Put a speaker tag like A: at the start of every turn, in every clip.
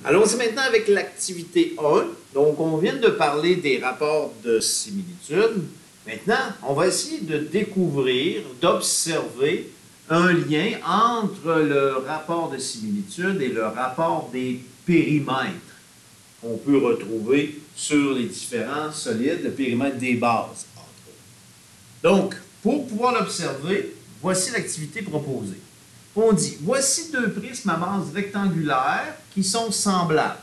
A: Allons-y maintenant avec l'activité 1. Donc, on vient de parler des rapports de similitude. Maintenant, on va essayer de découvrir, d'observer un lien entre le rapport de similitude et le rapport des périmètres qu'on peut retrouver sur les différents solides, le périmètre des bases, entre autres. Donc, pour pouvoir l'observer, voici l'activité proposée. On dit, voici deux prismes à base rectangulaire qui sont semblables.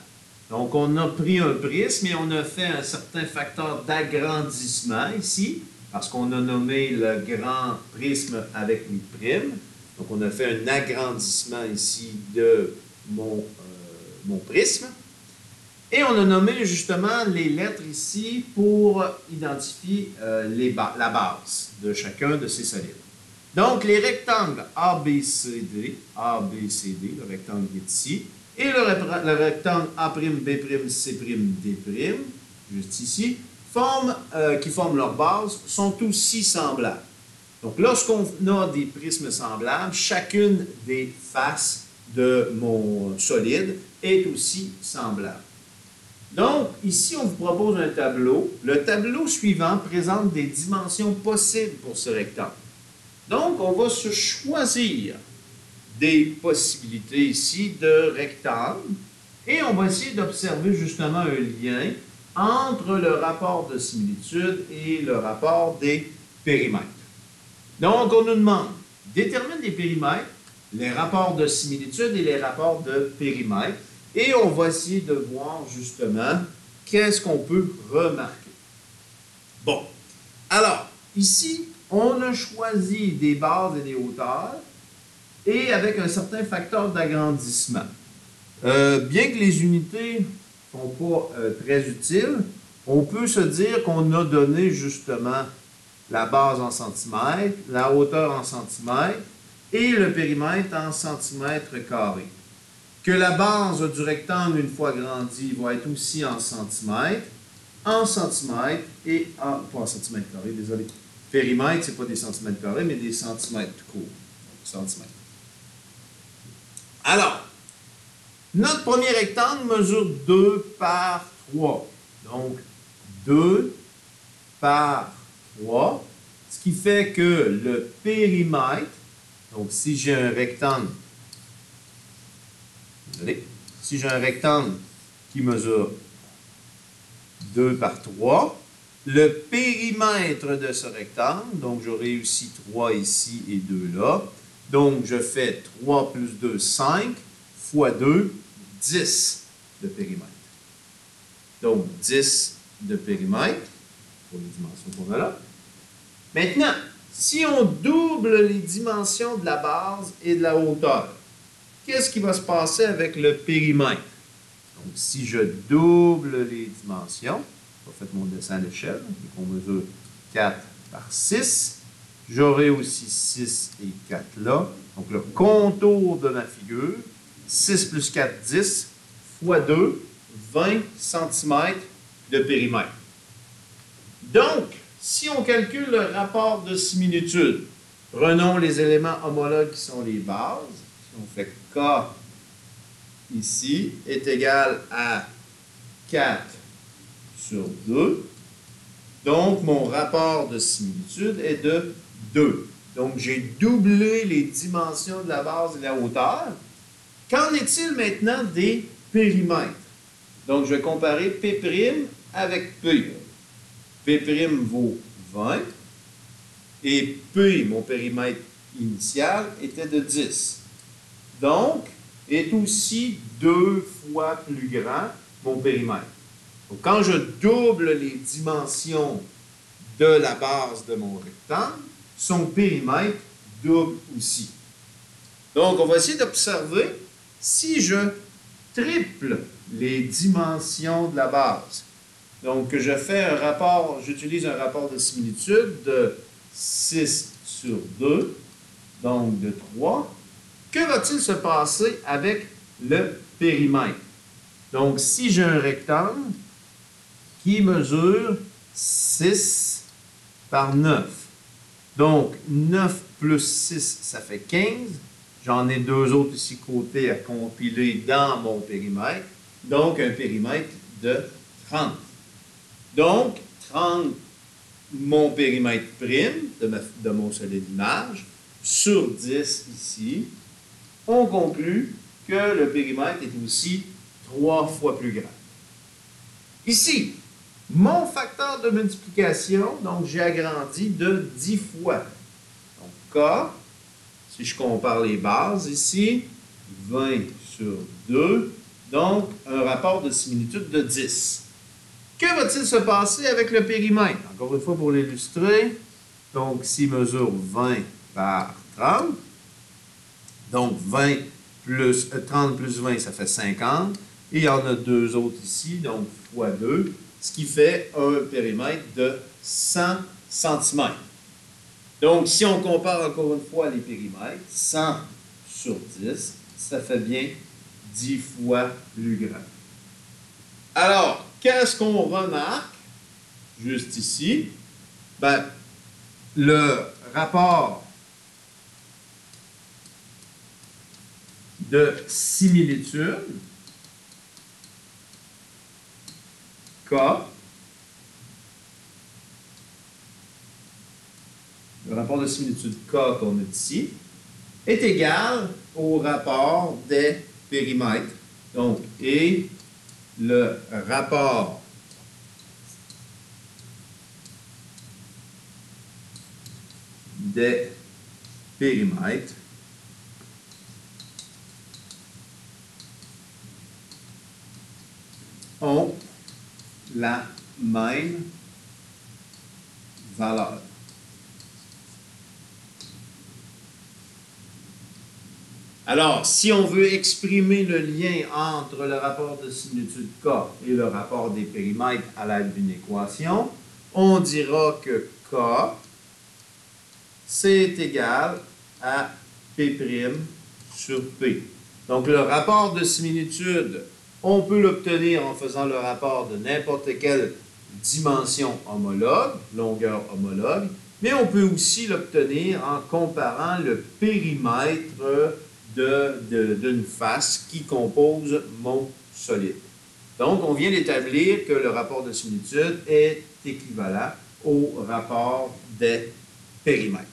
A: Donc, on a pris un prisme et on a fait un certain facteur d'agrandissement ici, parce qu'on a nommé le grand prisme avec les primes. Donc, on a fait un agrandissement ici de mon prisme. Et on a nommé justement les lettres ici pour identifier la base de chacun de ces solides. Donc, les rectangles ABCD, le rectangle qui est ici, et le rectangle A'B', C'D', juste ici, qui forment leur base, sont aussi semblables. Donc, lorsqu'on a des prismes semblables, chacune des faces de mon solide est aussi semblable. Donc, ici, on vous propose un tableau. Le tableau suivant présente des dimensions possibles pour ce rectangle. Donc, on va se choisir des possibilités ici de rectangle et on va essayer d'observer justement un lien entre le rapport de similitude et le rapport des périmètres. Donc, on nous demande, détermine les périmètres, les rapports de similitude et les rapports de périmètre. Et on va essayer de voir justement qu'est-ce qu'on peut remarquer. Bon, alors, ici, on a choisi des bases et des hauteurs et avec un certain facteur d'agrandissement. Bien que les unités ne sont pas très utiles, on peut se dire qu'on a donné justement la base en centimètres, la hauteur en centimètres et le périmètre en centimètres carrés. Que la base du rectangle, une fois agrandie, va être aussi en centimètres et pas en centimètres carrés, désolé. Périmètre, ce n'est pas des centimètres carrés, mais des centimètres courts. Centimètres. Alors, notre premier rectangle mesure 2 par 3. Donc, 2 par 3, ce qui fait que le périmètre, donc si j'ai un rectangle, si j'ai un rectangle qui mesure 2 par 3, le périmètre de ce rectangle, donc j'aurai aussi 3 ici et 2 là, donc je fais 3 plus 2, 5, fois 2, 10 de périmètre. Donc 10 de périmètre, pour les dimensions qu'on a là. Maintenant, si on double les dimensions de la base et de la hauteur, qu'est-ce qui va se passer avec le périmètre? Donc, si je double les dimensions, je vais faire mon dessin à l'échelle, donc on mesure 4 par 6, j'aurai aussi 6 et 4 là. Donc, le contour de ma figure, 6 plus 4, 10, fois 2, 20 cm de périmètre. Donc, si on calcule le rapport de similitude, prenons les éléments homologues qui sont les bases. On fait K ici est égal à 4 sur 2. Donc, mon rapport de similitude est de 2. Donc, j'ai doublé les dimensions de la base et de la hauteur. Qu'en est-il maintenant des périmètres? Donc, je vais comparer P' avec P. P' vaut 20 et P, mon périmètre initial, était de 10. Donc, est aussi 2 fois plus grand mon périmètre. Donc, quand je double les dimensions de la base de mon rectangle, son périmètre double aussi. Donc, on va essayer d'observer si je triple les dimensions de la base. Donc, je fais un rapport, j'utilise un rapport de similitude de 6 sur 2, donc de 3. Que va-t-il se passer avec le périmètre? Donc, si j'ai un rectangle qui mesure 6 par 9, donc 9 plus 6, ça fait 15. J'en ai deux autres ici côté à compiler dans mon périmètre. donc un périmètre de 30. Donc, 30, mon périmètre prime de mon solide image, sur 10 ici, on conclut que le périmètre est aussi 3 fois plus grand. Ici, mon facteur de multiplication, donc j'ai agrandi de 10 fois. Donc, K, si je compare les bases ici, 20 sur 2, donc un rapport de similitude de 10. Que va-t-il se passer avec le périmètre? Encore une fois pour l'illustrer, donc ici mesure 20 par 30, donc 30 plus 20, ça fait 50, et il y en a deux autres ici, donc fois 2, ce qui fait un périmètre de 100 cm. Donc, si on compare encore une fois les périmètres, 100 sur 10, ça fait bien 10 fois plus grand. Alors, qu'est-ce qu'on remarque juste ici? Ben, le rapport de similitude K, le rapport de similitude K qu'on a ici, est égal au rapport des périmètres. Donc, et le rapport des périmètres ont la même valeur. Alors, si on veut exprimer le lien entre le rapport de similitude K et le rapport des périmètres à l'aide d'une équation, on dira que K, c'est égal à P' sur P. Donc, le rapport de similitude, on peut l'obtenir en faisant le rapport de n'importe quelle dimension homologue, longueur homologue, mais on peut aussi l'obtenir en comparant le périmètre d'une face qui compose mon solide. Donc, on vient d'établir que le rapport de similitude est équivalent au rapport des périmètres.